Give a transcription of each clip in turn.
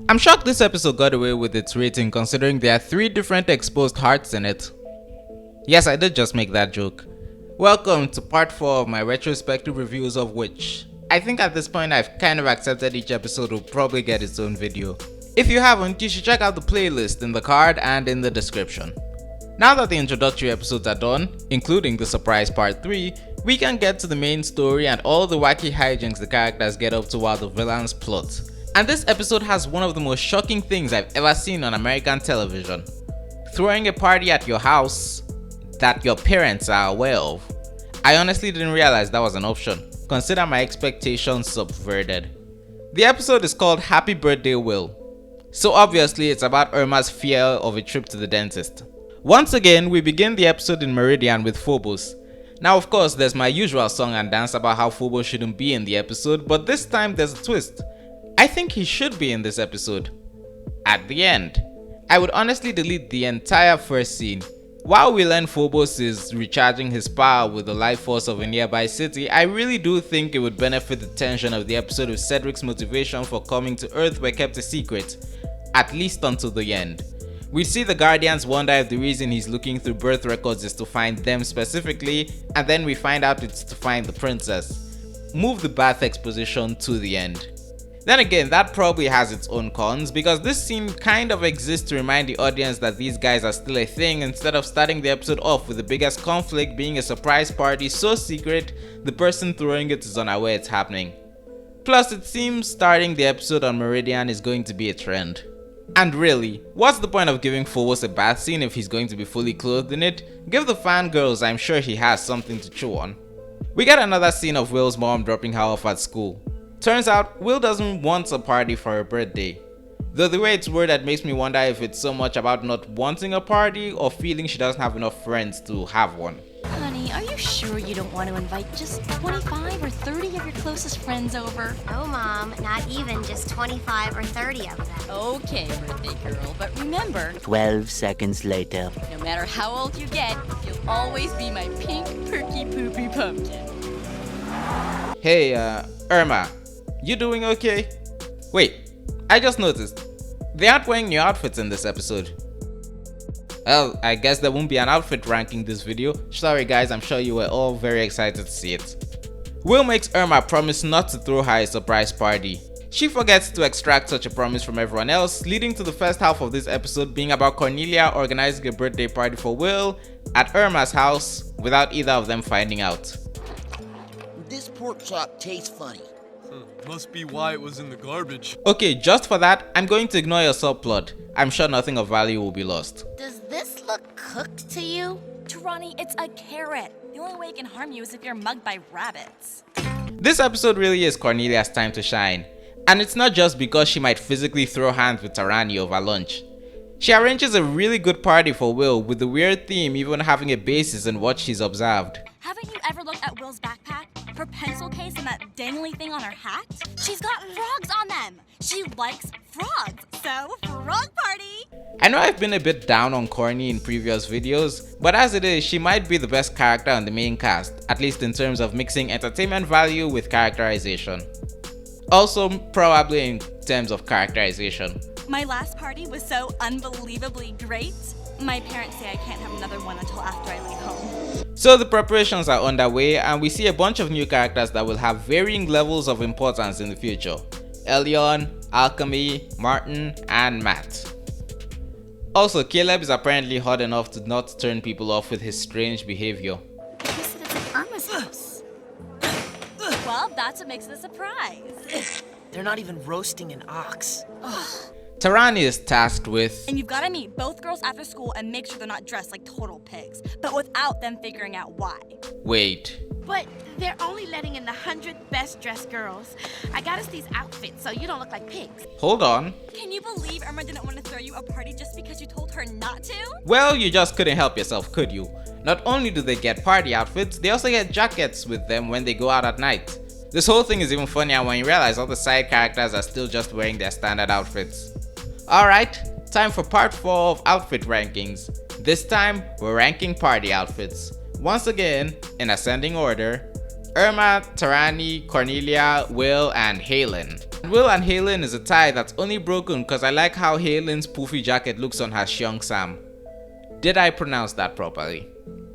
I'm shocked this episode got away with its rating considering there are 3 different exposed hearts in it. Yes, I did just make that joke. Welcome to part 4 of my retrospective reviews of Witch. I think at this point I've kind of accepted each episode will probably get its own video. If you haven't, you should check out the playlist in the card and in the description. Now that the introductory episodes are done, including the surprise part 3, we can get to the main story and all the wacky hijinks the characters get up to while the villains plot. And this episode has one of the most shocking things I've ever seen on American television. Throwing a party at your house that your parents are aware of. I honestly didn't realize that was an option. Consider my expectations subverted. The episode is called Happy Birthday Will. So obviously it's about Irma's fear of a trip to the dentist. Once again, we begin the episode in Meridian with Phobos. Now of course there's my usual song and dance about how Phobos shouldn't be in the episode, but this time there's a twist. I think he should be in this episode. At the end. I would honestly delete the entire first scene. While we learn Phobos is recharging his power with the life force of a nearby city, I really do think it would benefit the tension of the episode if Cedric's motivation for coming to Earth were kept a secret, at least until the end. We see the Guardians wonder if the reason he's looking through birth records is to find them specifically, and then we find out it's to find the princess. Move the bath exposition to the end. Then again, that probably has its own cons because this scene kind of exists to remind the audience that these guys are still a thing instead of starting the episode off with the biggest conflict being a surprise party so secret the person throwing it is unaware it's happening. Plus it seems starting the episode on Meridian is going to be a trend. And really, what's the point of giving Phobos a bath scene if he's going to be fully clothed in it? Give the fangirls, I'm sure he has something to chew on. We get another scene of Will's mom dropping her off at school. Turns out, Will doesn't want a party for her birthday. Though the way it's worded makes me wonder if it's so much about not wanting a party or feeling she doesn't have enough friends to have one. Honey, are you sure you don't want to invite just 25 or 30 of your closest friends over? No, Mom, not even just 25 or 30 of them. Okay, birthday girl, but remember, 12 seconds later. no matter how old you get, you'll always be my pink, perky, poopy pumpkin. Hey, Irma, you doing okay? Wait, I just noticed. They aren't wearing new outfits in this episode. Well, I guess there won't be an outfit ranking this video. Sorry guys, I'm sure you were all very excited to see it. Will makes Irma promise not to throw her a surprise party. She forgets to extract such a promise from everyone else, leading to the first half of this episode being about Cornelia organizing a birthday party for Will at Irma's house without either of them finding out. This pork chop tastes funny. Must be why it was in the garbage. Okay, just for that, I'm going to ignore your subplot. I'm sure nothing of value will be lost. Does this look cooked to you? Taranee, it's a carrot. The only way it can harm you is if you're mugged by rabbits. This episode really is Cornelia's time to shine. And it's not just because she might physically throw hands with Taranee over lunch. She arranges a really good party for Will with the weird theme even having a basis in what she's observed. Haven't you ever looked at Will's backpack? Her pencil case and that dangly thing on her hat? She's got frogs on them! She likes frogs, so frog party! I know I've been a bit down on Corny in previous videos, but as it is, she might be the best character on the main cast, at least in terms of mixing entertainment value with characterization. Also, probably in terms of characterization. My last party was so unbelievably great. My parents say I can't have another one until after I leave home. So the preparations are underway and we see a bunch of new characters that will have varying levels of importance in the future. Elion, Alchemy, Martin, and Matt. Also, Caleb is apparently hot enough to not turn people off with his strange behavior. You said it's at Irma's house. Well, that's what makes it a surprise. They're not even roasting an ox. Taranee is tasked with, And you've got to meet both girls after school and make sure they're not dressed like total pigs, but without them figuring out why. wait, But they're only letting in the 100 best dressed girls. I got us these outfits so you don't look like pigs. hold on. Can you believe Irma didn't want to throw you a party just because you told her not to? Well, you just couldn't help yourself, could you? Not only do they get party outfits, they also get jackets with them when they go out at night. This whole thing is even funnier when you realize all the side characters are still just wearing their standard outfits. Alright, time for part 4 of outfit rankings. This time, we're ranking party outfits. Once again, in ascending order, Irma, Taranee, Cornelia, Will, and Hay Lin. Will and Hay Lin is a tie that's only broken because I like how Hay Lin's poofy jacket looks on her Xiong Sam. Did I pronounce that properly?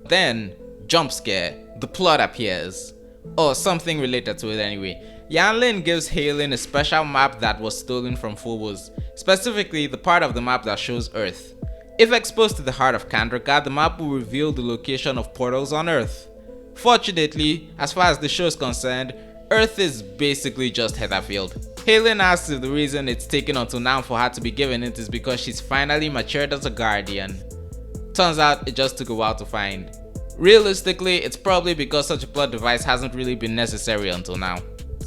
Then, jump scare, the plot appears. Or something related to it anyway. Yan Lin gives Hay Lin a special map that was stolen from Phobos, specifically the part of the map that shows Earth. If exposed to the heart of Kandrika, the map will reveal the location of portals on Earth. Fortunately, as far as the show is concerned, Earth is basically just Heatherfield. Hay Lin asks if the reason it's taken until now for her to be given it is because she's finally matured as a guardian. Turns out it just took a while to find. Realistically, it's probably because such a plot device hasn't really been necessary until now.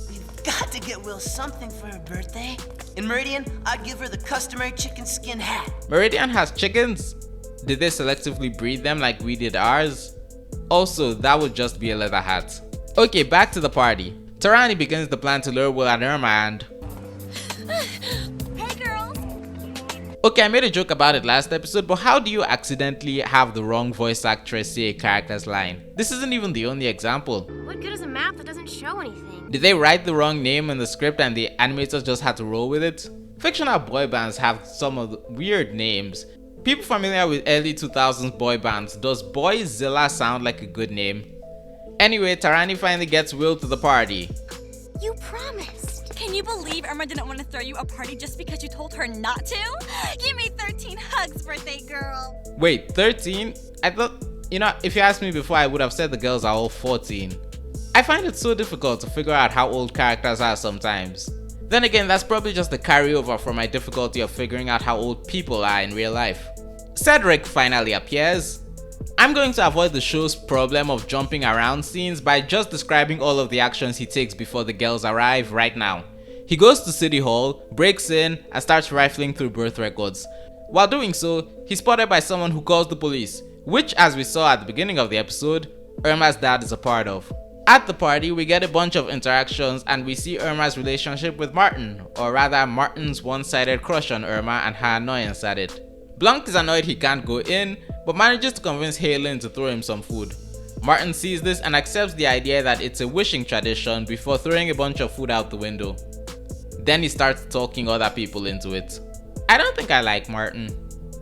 We've got to get Will something for her birthday. In Meridian, I'd give her the customary chicken skin hat. Meridian has chickens? Did they selectively breed them like we did ours? Also, that would just be a leather hat. Okay, back to the party. Taranee begins the plan to lure Will and Irma and... Hey, girls. Okay, I made a joke about it last episode, but how do you accidentally have the wrong voice actress say a character's line? This isn't even the only example. What good is a map that doesn't show anything? Did they write the wrong name in the script and the animators just had to roll with it? Fictional boy bands have some of the weird names. People familiar with early 2000s boy bands, does Boyzilla sound like a good name? Anyway, Taranee finally gets Will to the party. You promised. Can you believe Irma didn't want to throw you a party just because you told her not to? Give me 13 hugs, birthday girl. Wait, 13? I thought, if you asked me before, I would have said the girls are all 14. I find it so difficult to figure out how old characters are sometimes. Then again, that's probably just the carryover from my difficulty of figuring out how old people are in real life. Cedric finally appears. I'm going to avoid the show's problem of jumping around scenes by just describing all of the actions he takes before the girls arrive right now. He goes to City Hall, breaks in, and starts rifling through birth records. While doing so, he's spotted by someone who calls the police, which, as we saw at the beginning of the episode, Irma's dad is a part of. At the party, we get a bunch of interactions and we see Irma's relationship with Martin, or rather Martin's one-sided crush on Irma and her annoyance at it. Blanc is annoyed he can't go in, but manages to convince Hay Lin to throw him some food. Martin sees this and accepts the idea that it's a wishing tradition before throwing a bunch of food out the window. Then he starts talking other people into it. I don't think I like Martin.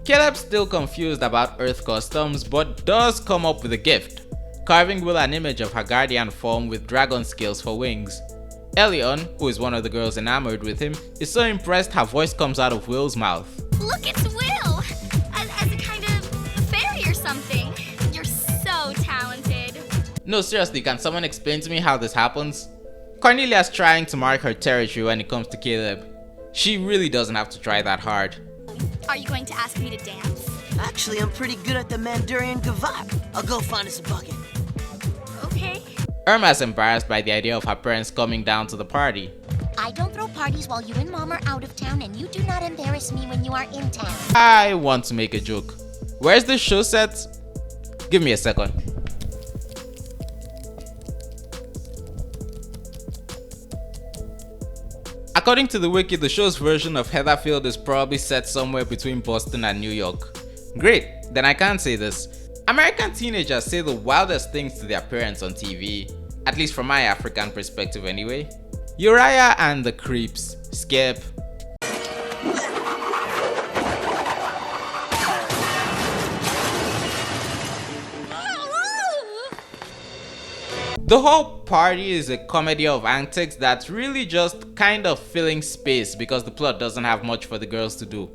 Caleb's still confused about Earth customs, but does come up with a gift, carving Will an image of her guardian form with dragon scales for wings. Elion, who is one of the girls enamored with him, is so impressed her voice comes out of Will's mouth. Look, it's Will! As a kind of fairy or something. You're so talented. No, seriously, can someone explain to me how this happens? Cornelia's trying to mark her territory when it comes to Caleb. She really doesn't have to try that hard. Are you going to ask me to dance? Actually, I'm pretty good at the Mandarin Gavat. I'll go find us a bucket. Okay. Irma's embarrassed by the idea of her parents coming down to the party. I don't throw parties while you and Mom are out of town, and you do not embarrass me when you are in town. I want to make a joke. Where's this show set? Give me a second. According to the wiki, the show's version of Heatherfield is probably set somewhere between Boston and New York. Great, then I can't say this. American teenagers say the wildest things to their parents on TV, at least from my African perspective anyway. Uriah and the Creeps, skip. The whole party is a comedy of antics that's really just kind of filling space because the plot doesn't have much for the girls to do.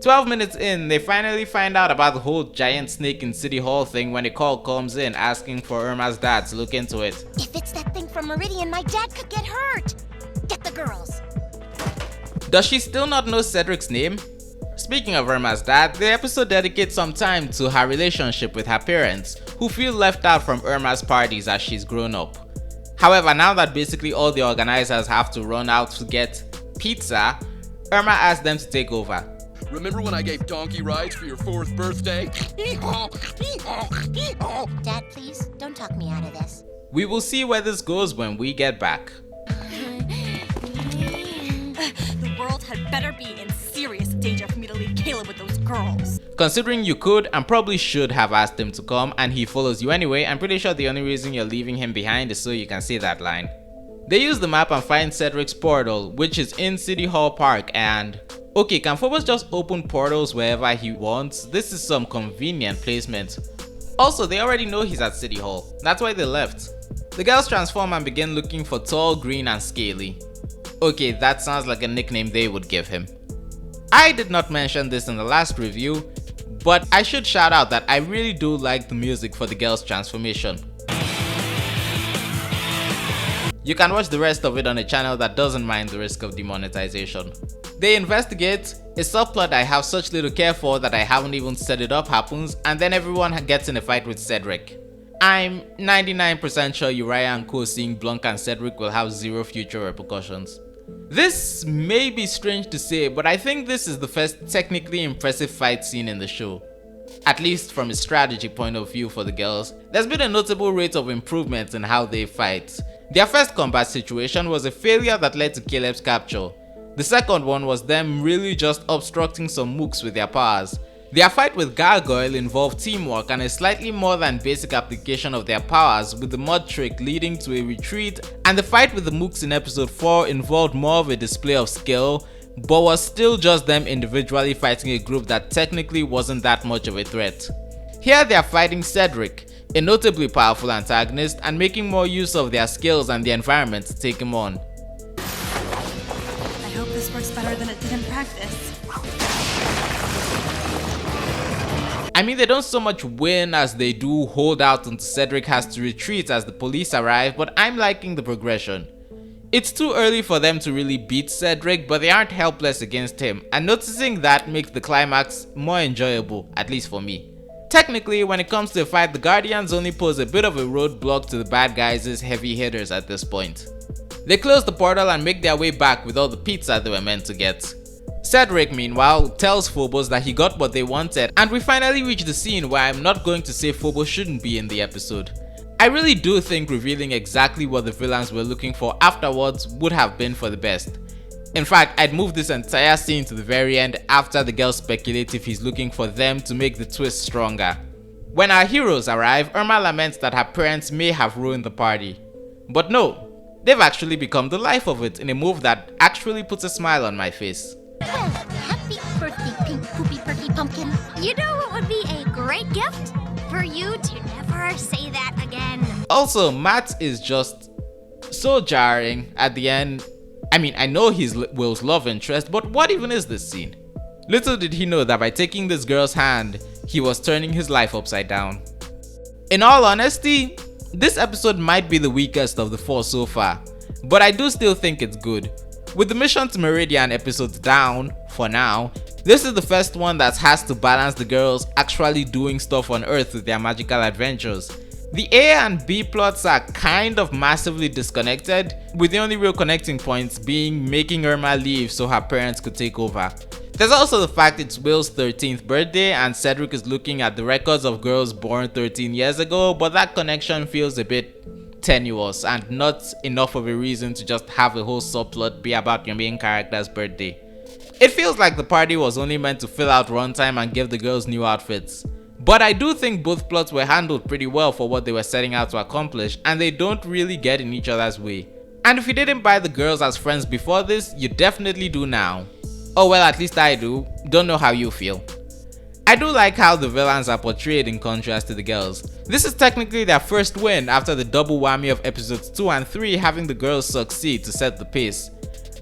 12 minutes in, they finally find out about the whole giant snake in City Hall thing when a call comes in asking for Irma's dad to look into it. If it's that thing from Meridian, my dad could get hurt. Get the girls. Does she still not know Cedric's name? Speaking of Irma's dad, the episode dedicates some time to her relationship with her parents, who feel left out from Irma's parties as she's grown up. However, now that basically all the organizers have to run out to get pizza, Irma asks them to take over. Remember when I gave donkey rides for your 4th birthday? Dad, please, don't talk me out of this. We will see where this goes when we get back. The world had better be in serious danger for me to leave Caleb with those girls. Considering you could and probably should have asked him to come and he follows you anyway, I'm pretty sure the only reason you're leaving him behind is so you can say that line. They use the map and find Cedric's portal, which is in City Hall Park, and okay, can Phobos just open portals wherever he wants? This is some convenient placement. Also, they already know he's at City Hall, that's why they left. The girls transform and begin looking for Tall, Green and Scaly. Okay, that sounds like a nickname they would give him. I did not mention this in the last review, but I should shout out that I really do like the music for the girls' transformation. You can watch the rest of it on a channel that doesn't mind the risk of demonetization. They investigate, a subplot I have such little care for that I haven't even set it up happens, and then everyone gets in a fight with Cedric. I'm 99% sure Uriah and Co seeing Blanc and Cedric will have zero future repercussions. This may be strange to say, but I think this is the first technically impressive fight scene in the show. At least from a strategy point of view for the girls, there's been a notable rate of improvement in how they fight. Their first combat situation was a failure that led to Caleb's capture. The second one was them really just obstructing some mooks with their powers. Their fight with Gargoyle involved teamwork and a slightly more than basic application of their powers, with the mud trick leading to a retreat, and the fight with the mooks in episode 4 involved more of a display of skill, but was still just them individually fighting a group that technically wasn't that much of a threat. Here they are fighting Cedric, a notably powerful antagonist, and making more use of their skills and the environment to take him on. I hope this works better than it did in practice. I mean, they don't so much win as they do hold out until Cedric has to retreat as the police arrive, but I'm liking the progression. It's too early for them to really beat Cedric, but they aren't helpless against him, and noticing that makes the climax more enjoyable, at least for me. Technically, when it comes to a fight, the Guardians only pose a bit of a roadblock to the bad guys' heavy hitters at this point. They close the portal and make their way back with all the pizza they were meant to get. Cedric, meanwhile, tells Phobos that he got what they wanted, and we finally reach the scene where I'm not going to say Phobos shouldn't be in the episode. I really do think revealing exactly what the villains were looking for afterwards would have been for the best. In fact, I'd move this entire scene to the very end after the girls speculate if he's looking for them to make the twist stronger. When our heroes arrive, Irma laments that her parents may have ruined the party. But no, they've actually become the life of it in a move that actually puts a smile on my face. Well, happy birthday, pink poopy perky pumpkin. You know what would be a great gift? For you to never say that again. Also, Matt is just so jarring at the end. I mean, I know he's Will's love interest, but what even is this scene? Little did he know that by taking this girl's hand, he was turning his life upside down. In all honesty, this episode might be the weakest of the 4 so far, but I do still think it's good. With the mission to Meridian episodes down, for now, this is the first one that has to balance the girls actually doing stuff on Earth with their magical adventures. The A and B plots are kind of massively disconnected, with the only real connecting points being making Irma leave so her parents could take over. There's also the fact it's Will's 13th birthday and Cedric is looking at the records of girls born 13 years ago, but that connection feels a bit tenuous and not enough of a reason to just have a whole subplot be about your main character's birthday. It feels like the party was only meant to fill out runtime and give the girls new outfits. But I do think both plots were handled pretty well for what they were setting out to accomplish, and they don't really get in each other's way. And if you didn't buy the girls as friends before this, you definitely do now. Oh well, at least I do. Don't know how you feel. I do like how the villains are portrayed in contrast to the girls. This is technically their first win after the double whammy of episodes 2 and 3 having the girls succeed to set the pace.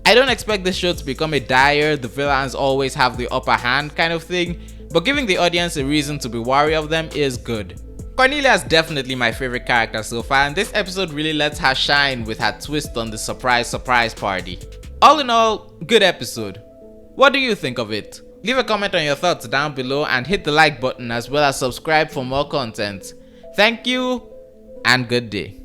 I don't expect this show to become a dire, the villains always have the upper hand kind of thing, but giving the audience a reason to be wary of them is good. Cornelia is definitely my favorite character so far, and this episode really lets her shine with her twist on the surprise party. All in all, good episode. What do you think of it? Leave a comment on your thoughts down below and hit the like button as well as subscribe for more content. Thank you and good day.